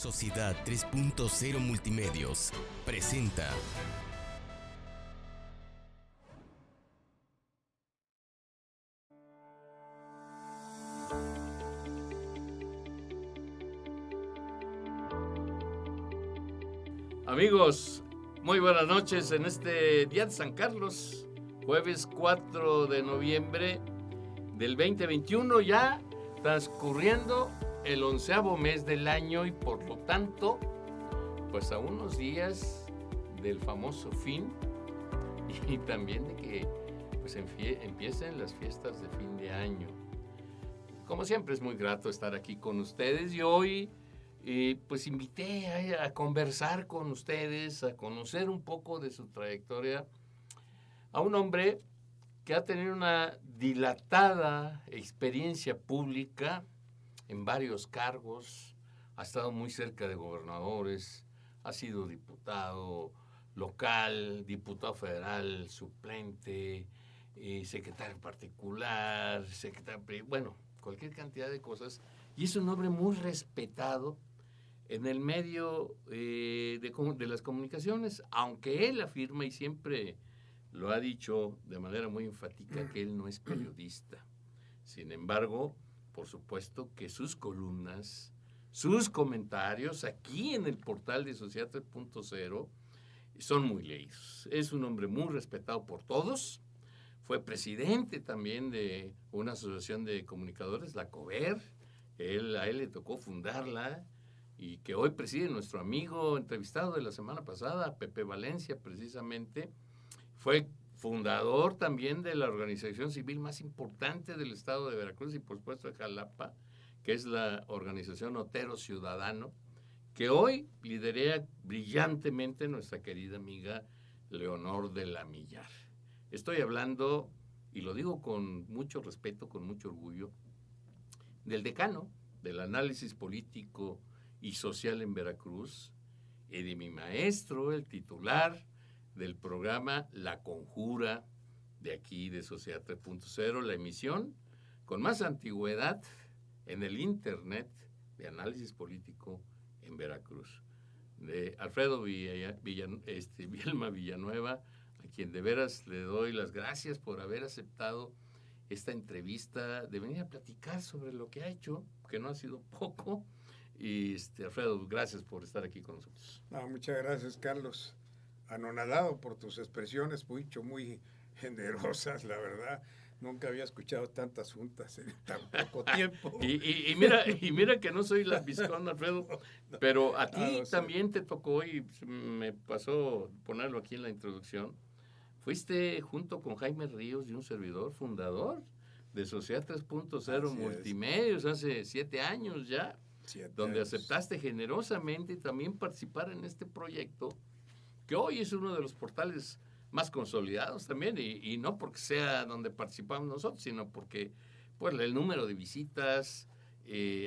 Sociedad 3.0 Multimedios presenta. Amigos, muy buenas noches en este día de San Carlos, jueves 4 de noviembre del 2021, ya transcurriendo el 11º mes del año y por lo tanto, pues a unos días del famoso fin y también de que pues empiecen las fiestas de fin de año. Como siempre es muy grato estar aquí con ustedes y hoy pues invité a conversar con ustedes, a conocer un poco de su trayectoria a un hombre que ha tenido una dilatada experiencia pública en varios cargos, ha estado muy cerca de gobernadores, ha sido diputado local, diputado federal, suplente, secretario particular, bueno, cualquier cantidad de cosas. Y es un hombre muy respetado en el medio de las comunicaciones, aunque él afirma y siempre lo ha dicho de manera muy enfática que él no es periodista. Sin embargo, por supuesto que sus columnas, sus comentarios aquí en el portal de Sociedad 3.0 son muy leídos. Es un hombre muy respetado por todos. Fue presidente también de una asociación de comunicadores, la COBER. A él le tocó fundarla y que hoy preside nuestro amigo entrevistado de la semana pasada, Pepe Valencia, precisamente. Fue fundador también de la organización civil más importante del estado de Veracruz y por supuesto de Jalapa, que es la organización Otero Ciudadano, que hoy lidera brillantemente nuestra querida amiga Leonor de la Millar. Estoy hablando, y lo digo con mucho respeto, con mucho orgullo, del decano del análisis político y social en Veracruz, y de mi maestro, el titular del programa La Conjura, de aquí de Sociedad 3.0, la emisión con más antigüedad en el internet de análisis político en Veracruz, de Alfredo Vielma Villanueva, a quien de veras le doy las gracias por haber aceptado esta entrevista, de venir a platicar sobre lo que ha hecho, que no ha sido poco. Y Alfredo, gracias por estar aquí con nosotros. Muchas gracias, Carlos. Anonadado por tus expresiones, Puicho, muy generosas, la verdad. Nunca había escuchado tantas juntas en tan poco tiempo. y mira que no soy lambiscón, Alfredo, pero a ti también te tocó, y me pasó ponerlo aquí en la introducción. Fuiste junto con Jaime Ríos y un servidor fundador de Sociedad 3.0 Multimedios hace 7 años ya, donde aceptaste generosamente también participar en este proyecto, que hoy es uno de los portales más consolidados también, y no porque sea donde participamos nosotros, sino porque pues, el número de visitas,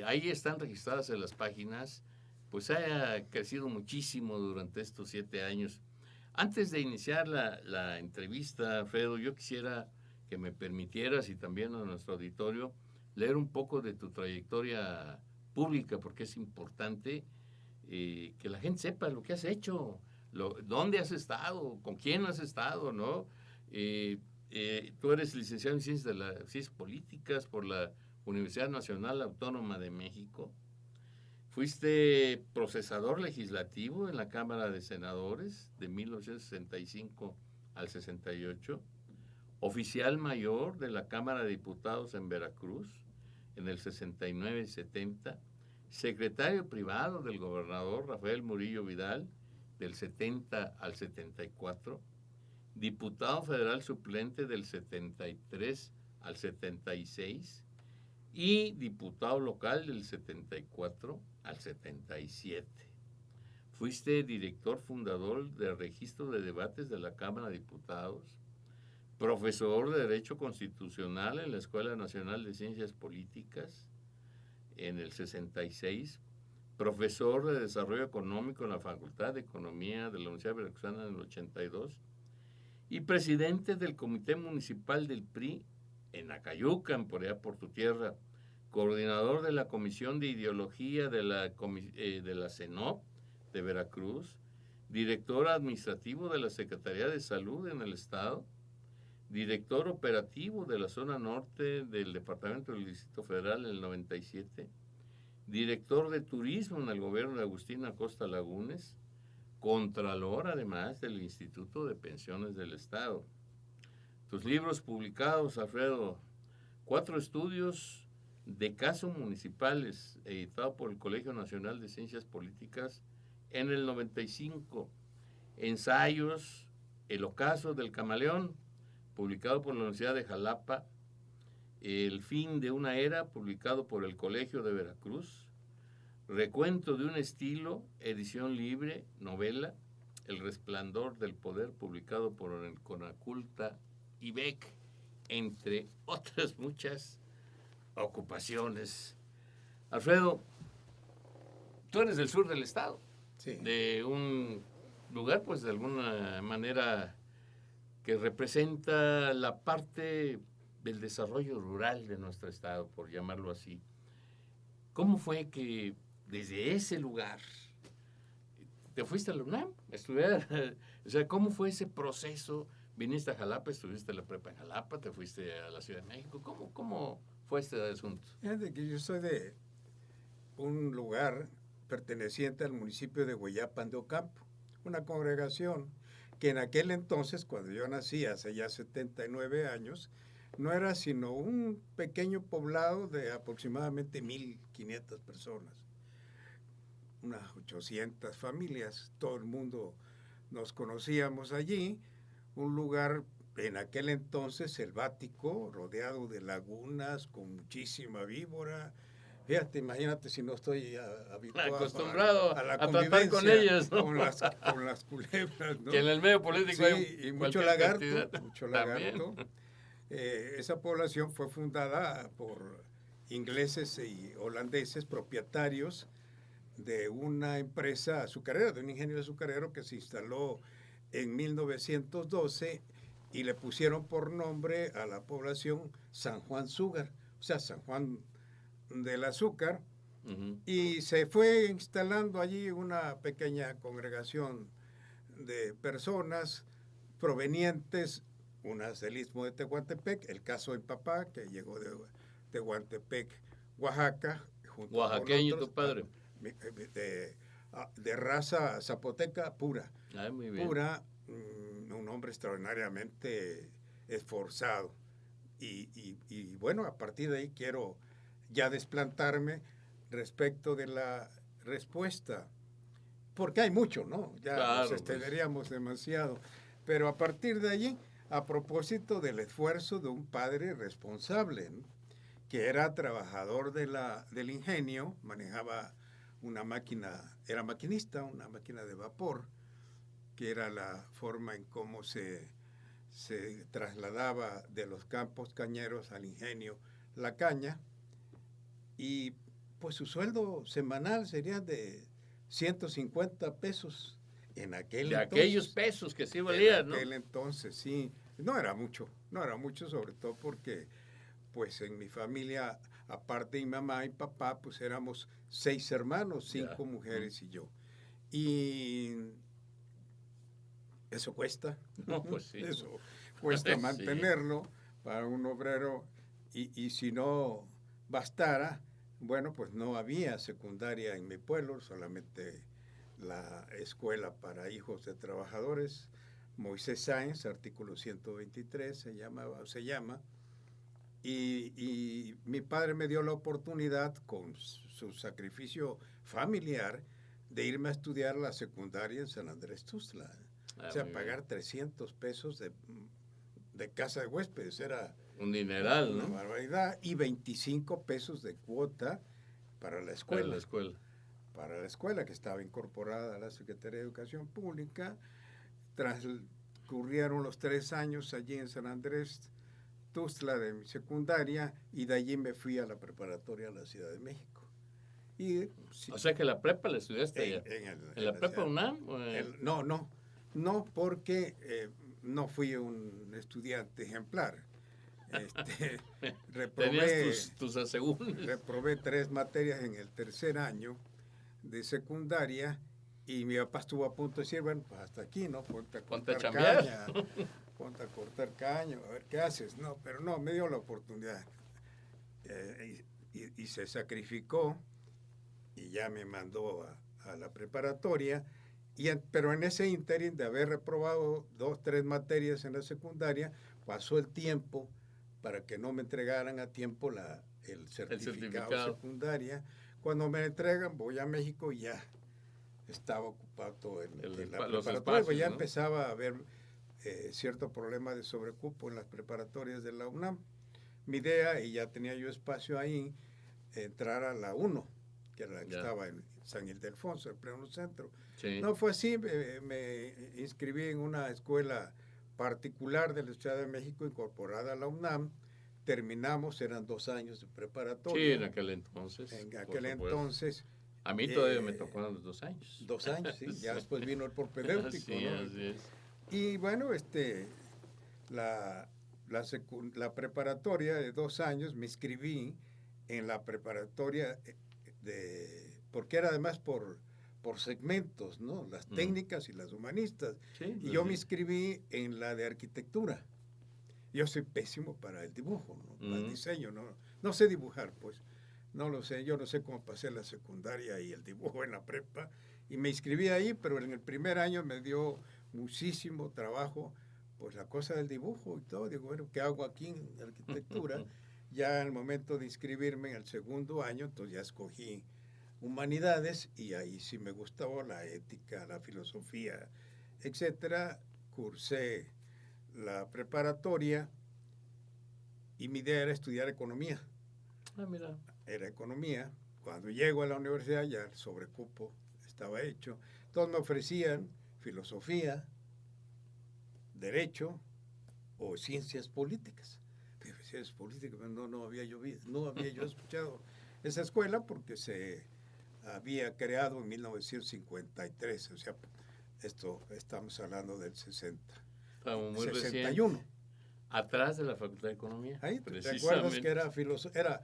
ahí están registradas en las páginas, pues ha crecido muchísimo durante estos 7 años. Antes de iniciar la entrevista, Alfredo, yo quisiera que me permitieras, y también a nuestro auditorio, leer un poco de tu trayectoria pública, porque es importante que la gente sepa lo que has hecho, dónde has estado, con quién has estado, ¿no? Tú eres licenciado en Ciencias Políticas por la Universidad Nacional Autónoma de México. Fuiste procesador legislativo en la Cámara de Senadores de 1965 al 68, oficial mayor de la Cámara de Diputados en Veracruz en el 69 y 70, secretario privado del gobernador Rafael Murillo Vidal del 70 al 74, diputado federal suplente del 73 al 76 y diputado local del 74 al 77. Fuiste director fundador del Registro de Debates de la Cámara de Diputados, profesor de Derecho Constitucional en la Escuela Nacional de Ciencias Políticas en el 66, profesor de Desarrollo Económico en la Facultad de Economía de la Universidad Veracruzana en el 82 y presidente del Comité Municipal del PRI en Acayucan, por allá por tu tierra, coordinador de la Comisión de Ideología de la CENOP de Veracruz, director administrativo de la Secretaría de Salud en el Estado, director operativo de la zona norte del Departamento del Distrito Federal en el 97, director de turismo en el gobierno de Agustín Acosta Lagunes, contralor además del Instituto de Pensiones del Estado. Tus libros publicados, Alfredo: 4 estudios de casos municipales, editado por el Colegio Nacional de Ciencias Políticas en el 95, ensayos, El ocaso del camaleón, publicado por la Universidad de Jalapa, El fin de una era, publicado por el Colegio de Veracruz, Recuento de un estilo, edición libre, novela, El resplandor del poder, publicado por el Conaculta IBEC, entre otras muchas ocupaciones. Alfredo, tú eres del sur del estado, Sí. de un lugar, pues de alguna manera, que representa la parte del desarrollo rural de nuestro estado, por llamarlo así. ¿Cómo fue que desde ese lugar te fuiste a la UNAM a estudiar? O sea, ¿cómo fue ese proceso? Viniste a Jalapa, estuviste en la prepa en Jalapa, te fuiste a la Ciudad de México. ¿Cómo fue este asunto? Fíjate que yo soy de un lugar perteneciente al municipio de Hueyapan de Ocampo, una congregación que en aquel entonces, cuando yo nací, hace ya 79 años, no era sino un pequeño poblado de aproximadamente 1,500 personas, unas 800 familias, todo el mundo nos conocíamos allí, un lugar en aquel entonces selvático, rodeado de lagunas, con muchísima víbora. Fíjate, imagínate si no estoy acostumbrado a la a tratar con convivencia, ellas, ¿no? con las culebras, ¿no? Que en el medio político Sí, hay y mucho cualquier lagarto, cantidad. mucho lagarto. Esa población fue fundada por ingleses y holandeses, propietarios de una empresa azucarera, de un ingeniero azucarero que se instaló en 1912 y le pusieron por nombre a la población San Juan Sugar, o sea, San Juan del Azúcar, y se fue instalando allí una pequeña congregación de personas provenientes, unas del Istmo de Tehuantepec, el caso del papá, que llegó de Tehuantepec, Oaxaca. Junto Oaxaqueño con otros, tu padre. De raza zapoteca pura. Muy bien. Pura, un hombre extraordinariamente esforzado. Y bueno, a partir de ahí quiero ya desplantarme respecto de la respuesta, porque hay mucho, ¿no? Ya claro, nos extenderíamos demasiado. Pero a partir de allí, a propósito del esfuerzo de un padre responsable, ¿no? Que era trabajador del ingenio, manejaba una máquina, era maquinista, una máquina de vapor, que era la forma en cómo se trasladaba de los campos cañeros al ingenio la caña, y pues su sueldo semanal sería de 150 pesos en aquel de entonces. Aquellos pesos que sí valían, ¿no? En aquel entonces, sí. No era mucho, sobre todo porque pues en mi familia, aparte de mi mamá y papá, pues éramos 6 hermanos, 5 mujeres y yo. Y eso cuesta. No, pues sí. Eso cuesta Sí. mantenerlo para un obrero. Y si no bastara, bueno, pues no había secundaria en mi pueblo, solamente la escuela para hijos de trabajadores, Moisés Sáenz, artículo 123 se llama, y mi padre me dio la oportunidad, con su sacrificio familiar, de irme a estudiar la secundaria en San Andrés Tuxtla. O sea, pagar 300 pesos de casa de huéspedes, era un dineral, una ¿no? barbaridad, y 25 pesos de cuota para la escuela. Para la escuela, que estaba incorporada a la Secretaría de Educación Pública. Transcurrieron los 3 años allí en San Andrés Tuxtla de mi secundaria, y de allí me fui a la preparatoria a la Ciudad de México. Y, o sea que la prepa la estudiaste allá. ¿En la prepa UNAM? No, porque no fui un estudiante ejemplar. Tenías tus asegúnes. Reprobé 3 materias en el tercer año de secundaria y mi papá estuvo a punto de decir, bueno, pues hasta aquí, ¿no? Ponte a cortar caña, ponte a cortar caña, a ver qué haces. No, pero no, me dio la oportunidad. Y se sacrificó y ya me mandó a la preparatoria. Pero en ese ínterin de haber reprobado 2, 3 materias en la secundaria, pasó el tiempo para que no me entregaran a tiempo el certificado secundaria. Cuando me entregan, voy a México y ya estaba ocupado en la preparatoria. Espacios, ya, ¿no? Empezaba a haber cierto problema de sobrecupo en las preparatorias de la UNAM. Mi idea, y ya tenía yo espacio ahí, entrar a la 1, que era la que estaba en San Ildefonso, el pleno centro. Sí. No fue así, me inscribí en una escuela particular de la Ciudad de México incorporada a la UNAM. Terminamos, eran 2 años de preparatoria. Sí, en aquel entonces. En aquel entonces. A mí todavía me tocaron los 2 años. 2 años, sí. Ya después vino el propedéutico, así, ¿no? Así es. Y bueno, la preparatoria de 2 años me inscribí en la preparatoria porque era además por segmentos, ¿no? Las técnicas y las humanistas. Sí, y yo me inscribí en la de arquitectura. Yo soy pésimo para el dibujo, ¿no? Para el diseño, no sé dibujar, pues. No lo sé, yo no sé cómo pasé la secundaria y el dibujo en la prepa. Y me inscribí ahí, pero en el primer año me dio muchísimo trabajo, pues la cosa del dibujo y todo. Digo, bueno, ¿qué hago aquí en arquitectura? Ya en el momento de inscribirme en el segundo año, entonces ya escogí humanidades y ahí sí me gustaba la ética, la filosofía, etcétera. Cursé la preparatoria y mi idea era estudiar economía. Ah, mira. Era economía. Cuando llego a la universidad ya el sobrecupo estaba hecho. Entonces me ofrecían filosofía, derecho o ciencias políticas. Ciencias políticas, no había yo escuchado esa escuela porque se había creado en 1953, o sea, estamos hablando del 60. Estamos muy 61. Reciente. Atrás de la Facultad de Economía. Ahí, ¿te acuerdas que era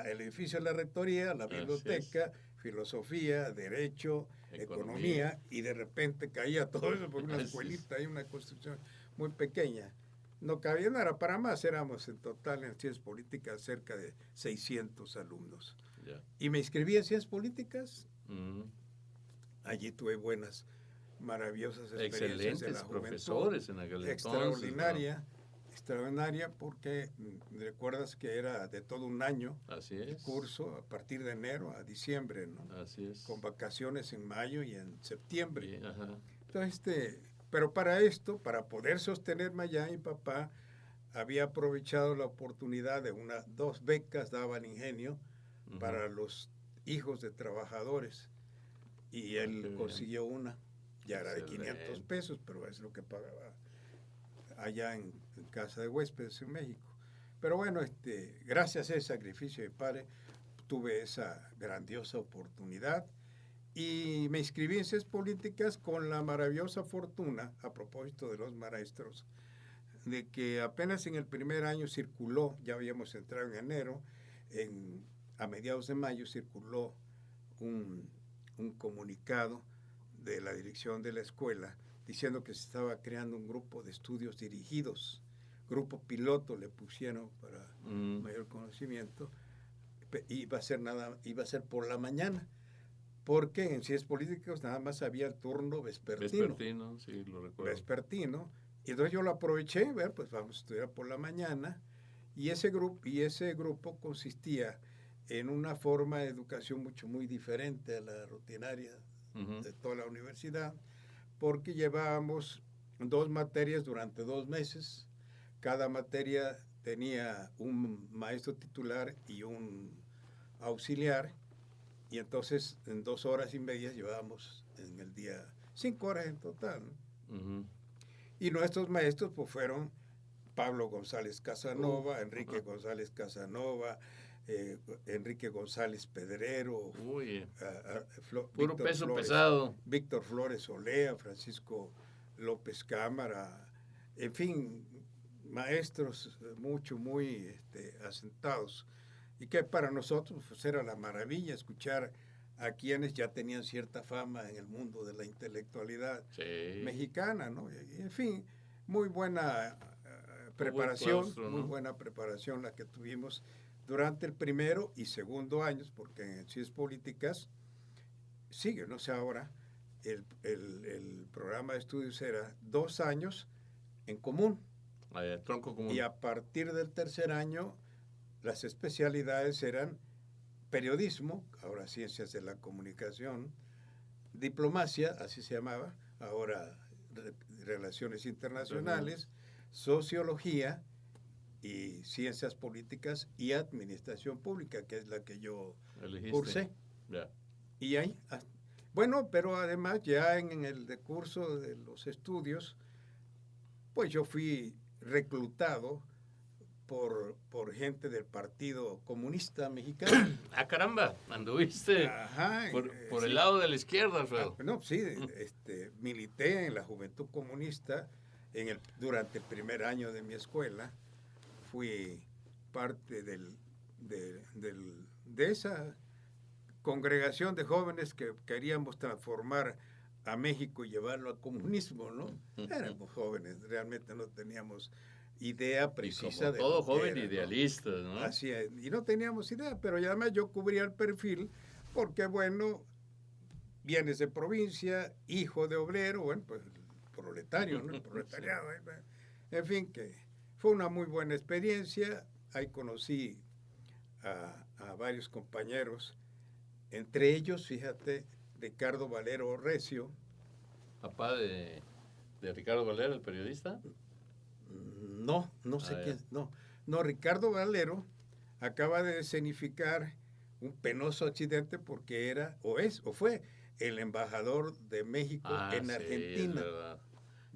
el edificio de la rectoría, la biblioteca, filosofía, derecho, economía, y de repente caía todo eso por una escuelita, hay una construcción muy pequeña. No cabía, no era para más, éramos en total en ciencias políticas cerca de 600 alumnos. Yeah. Y me inscribí en ciencias políticas. Allí tuve maravillosas experiencias de la juventud. Profesores en aquel extraordinaria, extraordinaria porque recuerdas que era de todo un año. Así es. El curso a partir de enero a diciembre, ¿no? Así es. Con vacaciones en mayo y en septiembre. Sí, ajá. Entonces, pero para esto, para poder sostenerme allá, mi papá había aprovechado la oportunidad de 2 becas daba al Ingenio para los hijos de trabajadores. Y él consiguió una, ya era de 500 pesos, pero es lo que pagaba allá en casa de huéspedes en México. Pero bueno, gracias a ese sacrificio de mi padre, tuve esa grandiosa oportunidad. Y me inscribí en ciencias políticas con la maravillosa fortuna, a propósito de los maestros, de que apenas en el primer año circuló, ya habíamos entrado en enero, a mediados de mayo circuló un comunicado de la dirección de la escuela diciendo que se estaba creando un grupo de estudios dirigidos, grupo piloto le pusieron para mayor conocimiento, y iba a ser por la mañana. Porque en ciencias políticas nada más había el turno vespertino. Vespertino, sí, lo recuerdo. Vespertino. Y entonces yo lo aproveché, pues vamos a estudiar por la mañana. Y ese grupo consistía en una forma de educación muy diferente a la rutinaria de toda la universidad, porque llevábamos 2 materias durante 2 meses. Cada materia tenía un maestro titular y un auxiliar. Y entonces en 2 horas y media llevábamos en el día 5 horas en total, ¿no? Y nuestros maestros pues fueron Pablo González Casanova, Enrique González Casanova, Enrique González Pedrero, puro peso pesado. Víctor Flores Olea, Francisco López Cámara, en fin, maestros muy asentados, y que para nosotros pues, era la maravilla escuchar a quienes ya tenían cierta fama en el mundo de la intelectualidad mexicana, ¿no? Y, en fin, muy buena preparación, claustro, ¿no? Muy buena preparación la que tuvimos durante el primero y segundo años, porque en Ciencias Políticas sigue, no sé ahora, el programa de estudios era 2 años en común. Tronco común. Y a partir del tercer año, las especialidades eran periodismo, ahora ciencias de la comunicación, diplomacia, así se llamaba, ahora relaciones internacionales, sociología y ciencias políticas y administración pública, que es la que yo cursé. Y ahí, bueno, pero además ya en el decurso de los estudios, pues yo fui reclutado por gente del Partido Comunista Mexicano. ¡Ah, caramba! Anduviste por el lado de la izquierda, Alfredo. No, sí, milité en la Juventud Comunista durante el primer año de mi escuela. Fui parte de esa congregación de jóvenes que queríamos transformar a México y llevarlo al comunismo, ¿no? Éramos jóvenes, realmente no teníamos idea precisa de todo joven idealista, ¿no? Así es, y no teníamos idea, pero además yo cubría el perfil porque, bueno, vienes de provincia, hijo de obrero, bueno, pues proletario, ¿no? El proletariado, en fin, que fue una muy buena experiencia. Ahí conocí a varios compañeros, entre ellos, fíjate, Ricardo Valero Recio. ¿Papá de Ricardo Valero, el periodista? No sé quién. No, Ricardo Valero acaba de escenificar un penoso accidente porque era, o fue, el embajador de México en Argentina. Es verdad.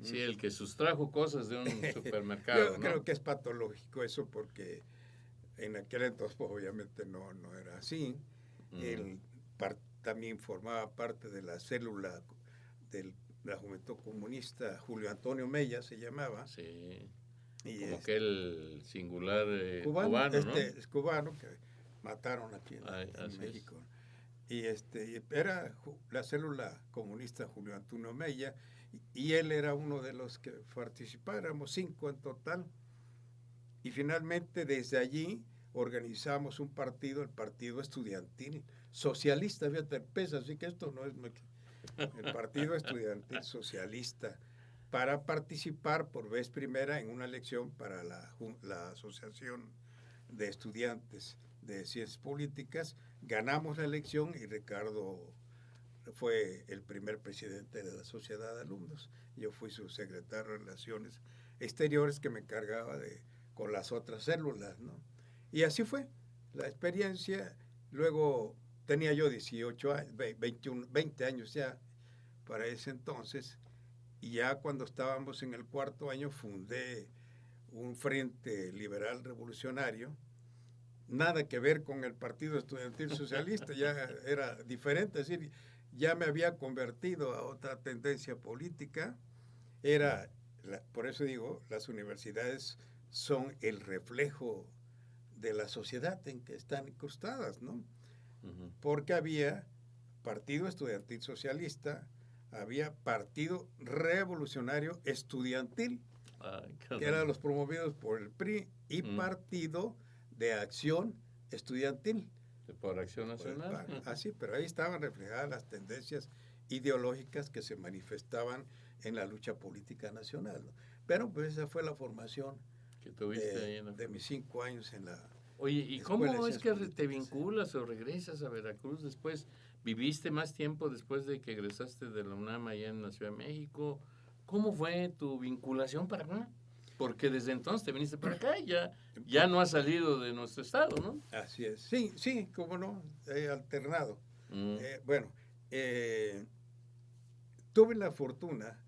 Sí, el que sustrajo cosas de un supermercado. Yo creo que es patológico eso porque en aquel entonces pues, obviamente no era así. Él también formaba parte de la célula de la Juventud Comunista, Julio Antonio Mella se llamaba. Sí. Y como aquel singular cubano, ¿no? Es cubano que mataron aquí en México. Y era la célula comunista Julio Antonio Mella, y él era uno de los que participáramos, 5 en total. Y finalmente desde allí organizamos un partido, el Partido Estudiantil Socialista, fíjate, pesa, así que esto no es el Partido Estudiantil Socialista, para participar por vez primera en una elección para la Asociación de Estudiantes de Ciencias Políticas. Ganamos la elección y Ricardo fue el primer presidente de la Sociedad de Alumnos. Yo fui su secretario de Relaciones Exteriores que me encargaba con las otras células, ¿no? Y así fue la experiencia. Luego tenía yo 18 años, 20 años ya para ese entonces, y ya cuando estábamos en el 4º año fundé un Frente Liberal Revolucionario, nada que ver con el Partido Estudiantil Socialista, ya era diferente, es decir, ya me había convertido a otra tendencia política. Por eso digo, las universidades son el reflejo de la sociedad en que están incrustadas, ¿no? Porque había Partido Estudiantil Socialista, había Partido Revolucionario Estudiantil, que eran los promovidos por el PRI, y Partido de Acción Estudiantil. Por Acción Nacional. Así, pero ahí estaban reflejadas las tendencias ideológicas que se manifestaban en la lucha política nacional, ¿no? Pero pues esa fue la formación que tuviste ahí de mis 5 años en la Oye, ¿y cómo es que te vinculas o regresas a Veracruz después? ¿Viviste más tiempo después de que egresaste de la UNAM allá en la Ciudad de México? ¿Cómo fue tu vinculación para acá? Porque desde entonces te viniste para acá y ya no has salido de nuestro estado, ¿no? Así es. Sí, cómo no, he alternado. Tuve la fortuna,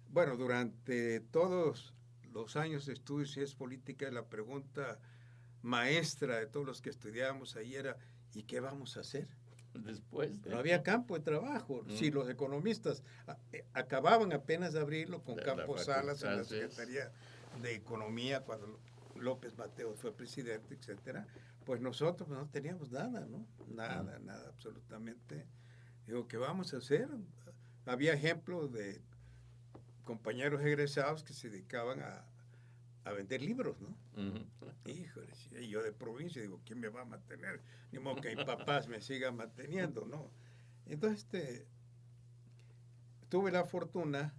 durante todos los años de estudios de ciencias políticas, la pregunta maestra de todos los que estudiábamos ahí era, ¿y qué vamos a hacer? Después. No había campo de trabajo. Si los economistas acababan apenas de abrirlo con Campos Salas en la Secretaría de economía cuando López Mateos fue presidente, etcétera, pues nosotros no teníamos nada, ¿no? Nada, absolutamente. Digo, ¿qué vamos a hacer? Había ejemplos de compañeros egresados que se dedicaban a vender libros, ¿no? Híjole, y yo de provincia digo, ¿quién me va a mantener? Ni modo que mis papás me sigan manteniendo, ¿no? Entonces, tuve la fortuna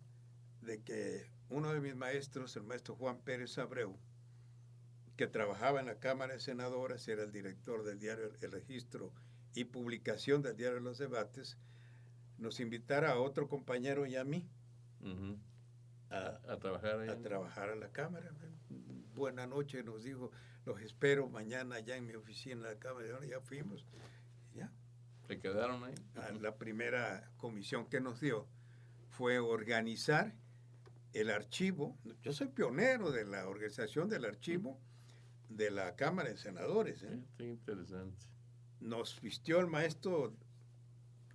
de que uno de mis maestros, el maestro Juan Pérez Abreu, que trabajaba en la Cámara de Senadores, era el director del diario El Registro y publicación del diario Los Debates, nos invitara a otro compañero y a mí a trabajar ahí. A trabajar a la Cámara. Buena noche, nos dijo, los espero mañana allá en mi oficina en la Cámara. Y ahora ya fuimos, ya. ¿Se quedaron ahí? La primera comisión que nos dio fue organizar el archivo. Yo soy pionero de la organización del archivo de la Cámara de Senadores. Sí, interesante. Nos vistió el maestro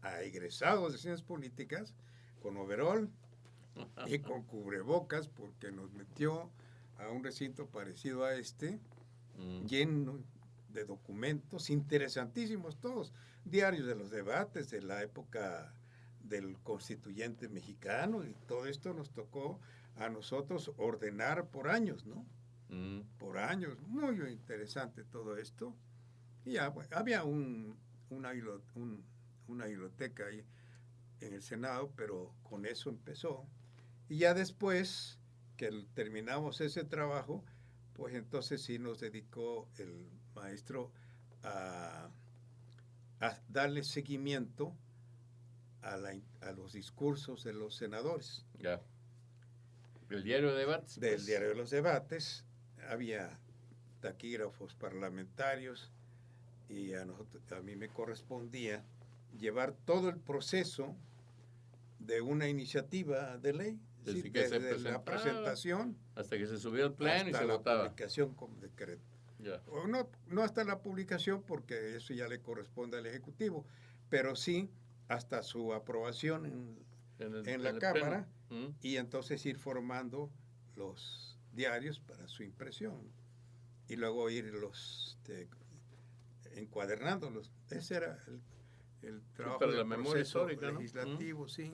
a egresados de ciencias políticas con overol y con cubrebocas, porque nos metió a un recinto parecido a este, lleno de documentos interesantísimos todos, diarios de los debates de la época del constituyente mexicano, y todo esto nos tocó a nosotros ordenar por años, ¿no? Por años, muy interesante todo esto. Y ya, bueno, había una biblioteca ahí en el Senado, pero con eso empezó. Y ya después que terminamos ese trabajo, pues entonces sí nos dedicó el maestro a darle seguimiento a los discursos de los senadores. Ya. ¿Del diario de debates? Del diario de los debates. Había taquígrafos parlamentarios y a mí me correspondía llevar todo el proceso de una iniciativa de ley, desde la presentación hasta que se subió al pleno y se votaba. Hasta la publicación como decreto. Ya. O no hasta la publicación, porque eso ya le corresponde al Ejecutivo, pero sí hasta su aprobación en la Cámara, y entonces ir formando los diarios para su impresión y luego ir encuadernándolos. Ese era el trabajo para la del memoria proceso histórica, legislativo, ¿no? Sí.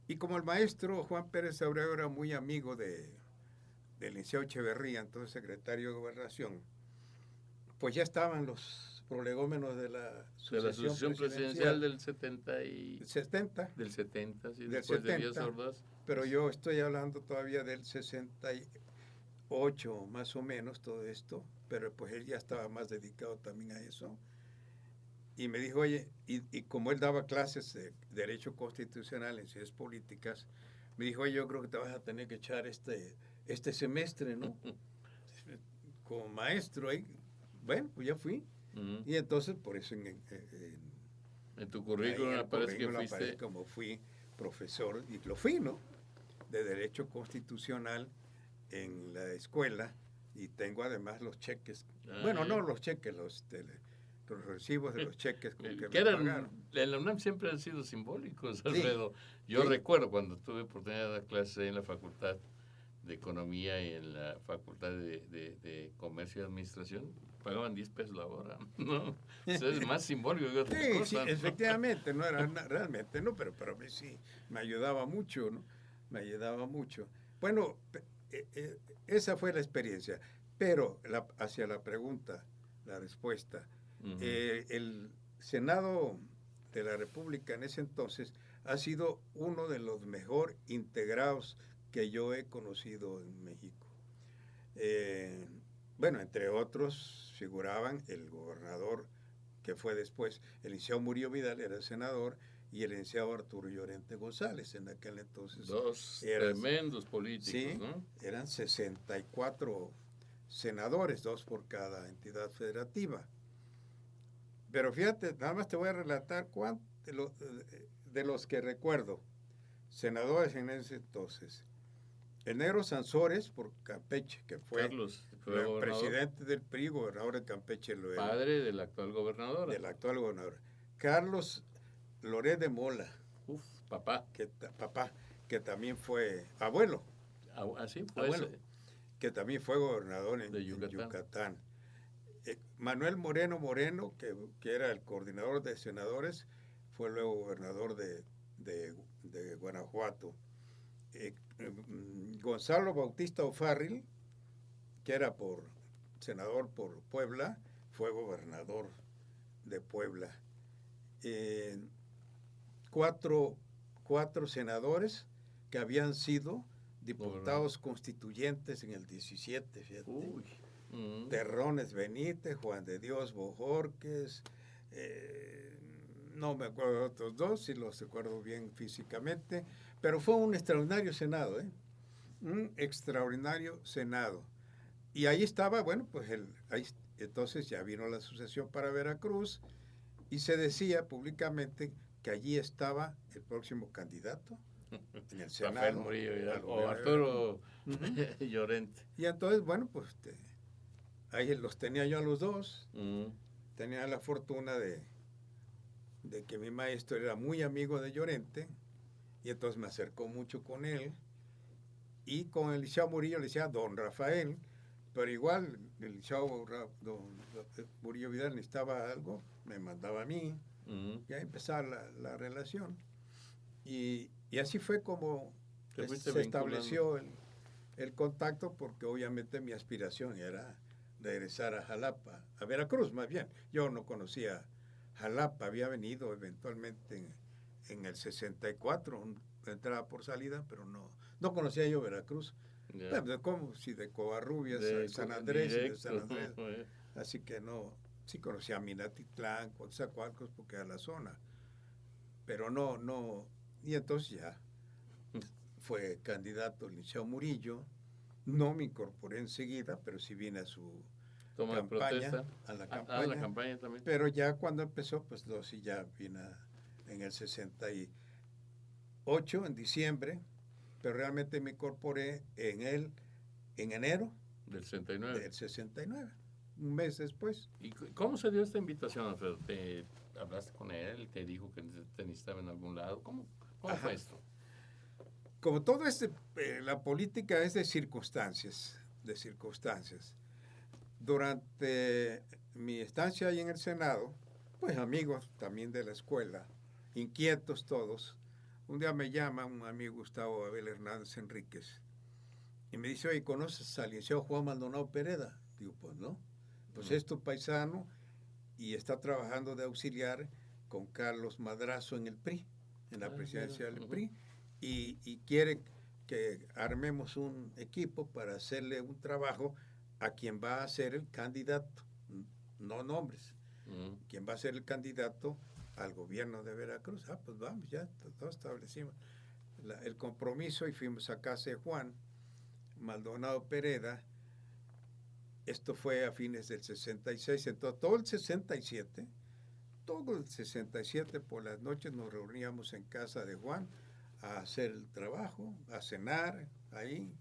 Y como el maestro Juan Pérez Abreu era muy amigo del licenciado Echeverría, entonces secretario de Gobernación, pues ya estaban los prolegómenos de la sucesión presidencial del 70 del 70, sí, del después 70, de Díaz Ordaz. Pero yo estoy hablando todavía del 68 más o menos, todo esto, pero pues él ya estaba más dedicado también a eso. Y me dijo, oye, y como él daba clases de Derecho Constitucional en Ciencias Políticas, me dijo, oye, yo creo que te vas a tener que echar este semestre, ¿no? Como maestro ahí. Bueno, pues ya fui. Y entonces, por eso en tu currículum aparece que fuiste... como fui profesor, y lo fui, ¿no? De Derecho Constitucional en la escuela, y tengo además los cheques. Bueno, no los cheques, los recibos de los cheques con que me pagaron. En la UNAM siempre han sido simbólicos, Alfredo. Sí. Yo recuerdo cuando tuve oportunidad de dar clases en la Facultad de Economía y en la Facultad de Comercio y Administración, pagaban 10 pesos la hora, ¿no? Eso es más simbólico que otra cosa. Sí, ¿no? Efectivamente, no era realmente, no, pero a mí sí me ayudaba mucho, ¿no? Me ayudaba mucho. Bueno, esa fue la experiencia, pero hacia la pregunta, la respuesta, el Senado de la República en ese entonces ha sido uno de los mejor integrados que yo he conocido en México. Bueno, entre otros figuraban el gobernador que fue después, el licenciado Murillo Vidal era el senador, y el licenciado Arturo Llorente González, en aquel entonces. Dos tremendos políticos, sí, ¿no? Eran 64 senadores, 2 por cada entidad federativa. Pero fíjate, nada más te voy a relatar de los que recuerdo, senadores en ese entonces. El negro Sansores por Campeche, que fue Carlos, el presidente del PRI, gobernador de Campeche. Padre de la actual gobernadora. De la actual gobernadora. Carlos Loret de Mola. Papá. Papá, que también fue abuelo. Así fue. Abuelo. que también fue gobernador en Yucatán. Manuel Moreno, que era el coordinador de senadores, fue luego gobernador de Guanajuato. Gonzalo Bautista O'Farrill, que era senador por Puebla, fue gobernador de Puebla. Cuatro senadores que habían sido diputados constituyentes en el 17, fíjate. Terrones Benítez, Juan de Dios Bojorques, no me acuerdo de otros dos, si los recuerdo bien físicamente, pero fue un extraordinario Senado, un extraordinario Senado. Y ahí estaba, bueno, pues entonces ya vino la sucesión para Veracruz y se decía públicamente que allí estaba el próximo candidato en el Senado. Rafael Murillo Vidal, o Arturo Llorente. Y entonces, bueno, pues ahí los tenía yo a los dos. Tenía la fortuna de que mi maestro era muy amigo de Llorente, y entonces me acercó mucho con él, y con el licenciado Murillo le decía don Rafael, pero igual el licenciado don Murillo Vidal necesitaba algo, me mandaba a mí, y ahí empezaba la relación, y así fue como se estableció el contacto, porque obviamente mi aspiración era regresar a Jalapa, a Veracruz más bien. Yo no conocía Jalapa, había venido eventualmente en el 64, entrada por salida, pero no conocía yo Veracruz. Yeah. Como si de Covarrubias a San Andrés y de San Andrés. Así que sí conocía Minatitlán, Coatzacoalcos, porque era la zona. Pero no. Y entonces ya fue candidato el licenciado Murillo. No me incorporé enseguida, pero sí vine a su campaña, a la campaña también. Pero ya cuando empezó, pues sí ya vine en el 68, en diciembre, pero realmente me incorporé en enero del 69. Del 69, un mes después. ¿Y cómo se dio esta invitación, Alfredo? ¿Te hablaste con él? ¿Te dijo que te necesitaba en algún lado? ¿Cómo fue esto? Como todo la política es de circunstancias. Durante mi estancia ahí en el Senado, pues amigos también de la escuela, inquietos todos, un día me llama un amigo, Gustavo Abel Hernández Enríquez, y me dice, oye, ¿conoces al licenciado Juan Maldonado Pereda? Digo, pues no, pues es tu paisano y está trabajando de auxiliar con Carlos Madrazo en el PRI, en la presidencia del PRI, y quiere que armemos un equipo para hacerle un trabajo a quien va a ser el candidato, no nombres, quien va a ser el candidato al gobierno de Veracruz. Pues vamos, ya todos establecimos el compromiso y fuimos a casa de Juan Maldonado Pereda. Esto fue a fines del 66, entonces todo el 67 por las noches nos reuníamos en casa de Juan a hacer el trabajo, a cenar ahí.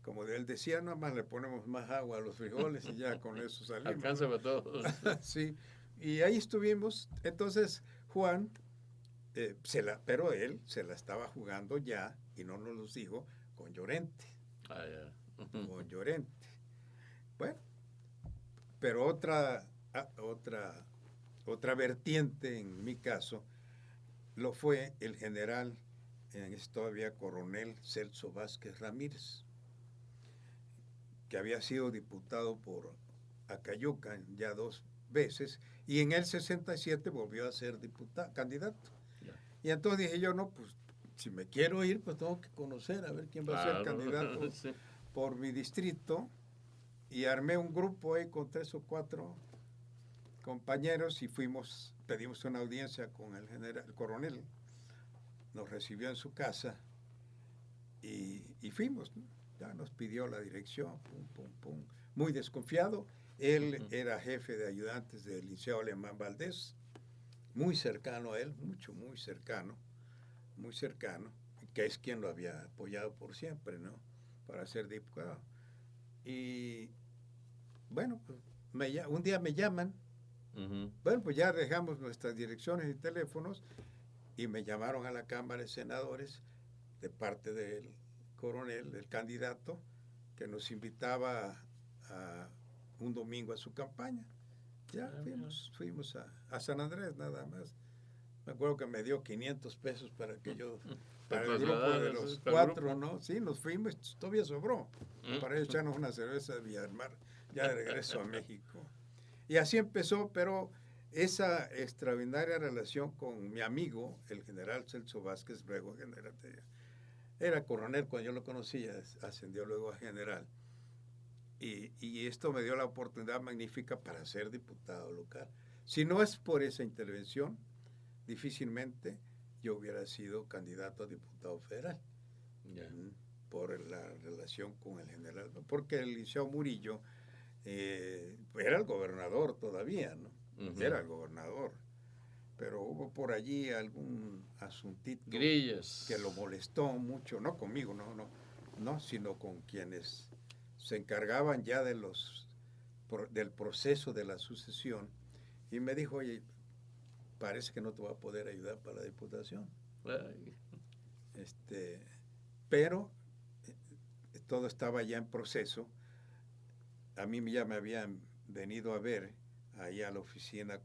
Como él decía, nada más le ponemos más agua a los frijoles y ya con eso salimos. Alcanza para todos. Sí, y ahí estuvimos. Entonces Juan, pero él se la estaba jugando ya, y no nos lo dijo, con Llorente. Con Llorente. Bueno, pero otra vertiente en mi caso lo fue el general, todavía coronel Celso Vázquez Ramírez, que había sido diputado por Acayucan ya 2 veces, y en el 67 volvió a ser candidato. Yeah. Y entonces dije yo, no, pues si me quiero ir, pues tengo que conocer a ver quién va a ser candidato sí. por mi distrito, y armé un grupo ahí con 3 o 4 compañeros y pedimos una audiencia con el coronel, nos recibió en su casa y fuimos, ¿no? Ya nos pidió la dirección, muy desconfiado. Él era jefe de ayudantes del Liceo Alemán Valdés, muy cercano a él, muy cercano, que es quien lo había apoyado por siempre, ¿no? Para ser diputado. Y bueno, pues un día me llaman, bueno, pues ya dejamos nuestras direcciones y teléfonos, y me llamaron a la Cámara de Senadores de parte del coronel, del candidato, que nos invitaba a un domingo a su campaña. Ya fuimos a San Andrés nada más. Me acuerdo que me dio 500 pesos para que yo, para el grupo de los 4, ¿no? Sí, nos fuimos, todavía sobró, para echarnos una cerveza de Villa del Mar, ya de regreso a México. Y así empezó, pero esa extraordinaria relación con mi amigo, el general Celso Vázquez, luego general, era coronel cuando yo lo conocía, ascendió luego a general. Y esto me dio la oportunidad magnífica para ser diputado local. Si no es por esa intervención, difícilmente yo hubiera sido candidato a diputado federal. Por la relación con el general. Porque el Liceo Murillo era el gobernador todavía, ¿no? Era el gobernador. Pero hubo por allí algún asuntito Grillas que lo molestó mucho, no conmigo, no, sino con quienes se encargaban ya del proceso de la sucesión, y me dijo, oye, parece que no te va a poder ayudar para la diputación. Pero todo estaba ya en proceso. A mí ya me habían venido a ver ahí a la oficina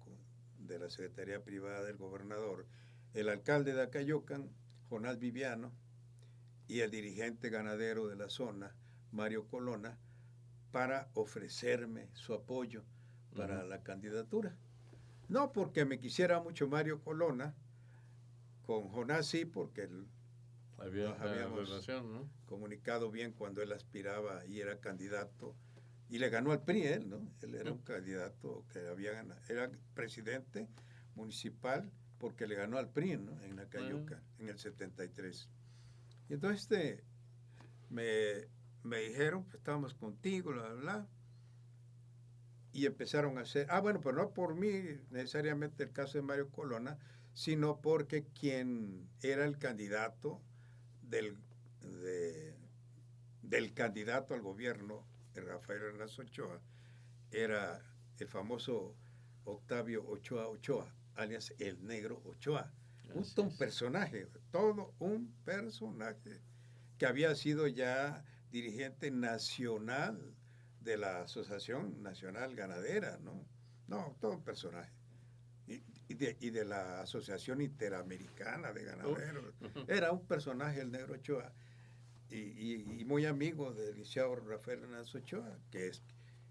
de la Secretaría Privada del Gobernador, el alcalde de Acayocan, Jonás Viviano, y el dirigente ganadero de la zona, Mario Colonna, para ofrecerme su apoyo para la candidatura. No porque me quisiera mucho Mario Colonna, con Jonás sí, porque nos habíamos relación, ¿no? Comunicado bien cuando él aspiraba y era candidato, y le ganó al PRI él, ¿no? Él era un candidato que había ganado, era presidente municipal porque le ganó al PRI, ¿no? En Acayocan, en el 73. Y entonces me dijeron que estábamos contigo, bla, bla, bla, y empezaron a hacer, pero no por mí necesariamente el caso de Mario Colonna, sino porque quien era el candidato del candidato al gobierno, Rafael Hernández Ochoa, era el famoso Octavio Ochoa, alias el Negro Ochoa. Un personaje, todo un personaje, que había sido ya dirigente nacional de la Asociación Nacional Ganadera, ¿no? Todo un personaje. Y de la Asociación Interamericana de Ganaderos. Era un personaje el Negro Ochoa. Y muy amigo del licenciado Rafael Hernández Ochoa,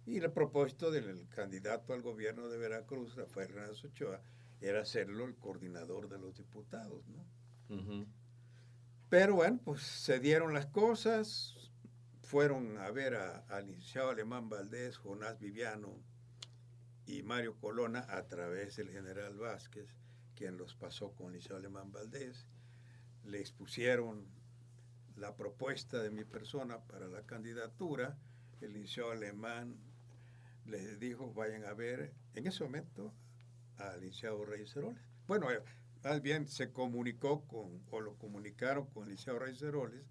y el propósito del candidato al gobierno de Veracruz, Rafael Hernández Ochoa, era hacerlo el coordinador de los diputados, ¿no? Pero bueno, pues se dieron las cosas, fueron a ver al licenciado Alemán Valdés, Jonás Viviano y Mario Colonna a través del general Vázquez, quien los pasó con el licenciado Alemán Valdés, le expusieron la propuesta de mi persona para la candidatura. El licenciado Alemán les dijo, vayan a ver, en ese momento, al licenciado Reyes Heroles. Bueno, más bien se comunicó lo comunicaron con el licenciado Reyes Heroles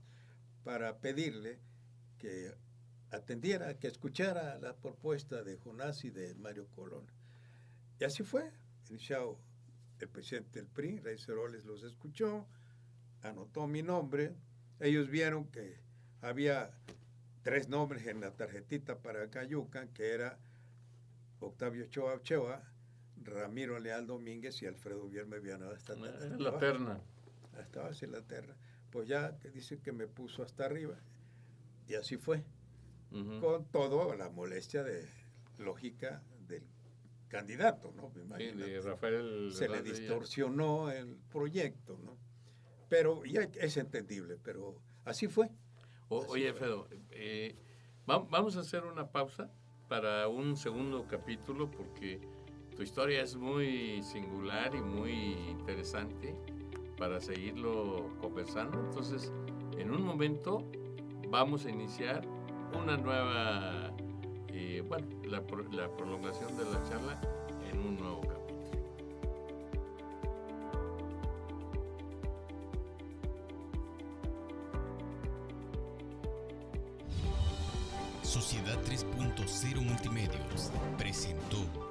para pedirle que atendiera, que escuchara la propuesta de Jonás y de Mario Colonna. Y así fue. El presidente del PRI, Reyes Heroles, los escuchó, anotó mi nombre. Ellos vieron que había 3 nombres en la tarjetita para Acayocan, que era Octavio Ochoa, Ramiro Leal Domínguez y Alfredo Vierme Villanueva. La terna. Estaba así la terna. Pues ya que dice que me puso hasta arriba. Y así fue. Con todo la molestia lógica del candidato, ¿no? De Rafael. Se le distorsionó el proyecto, ¿no? Pero ya es entendible, pero así fue. Oye, Alfredo, vamos a hacer una pausa para un segundo capítulo porque tu historia es muy singular y muy interesante para seguirlo conversando. Entonces, en un momento vamos a iniciar una nueva, la prolongación de la charla en un nuevo capítulo. Sociedad 3.0 Multimedios presentó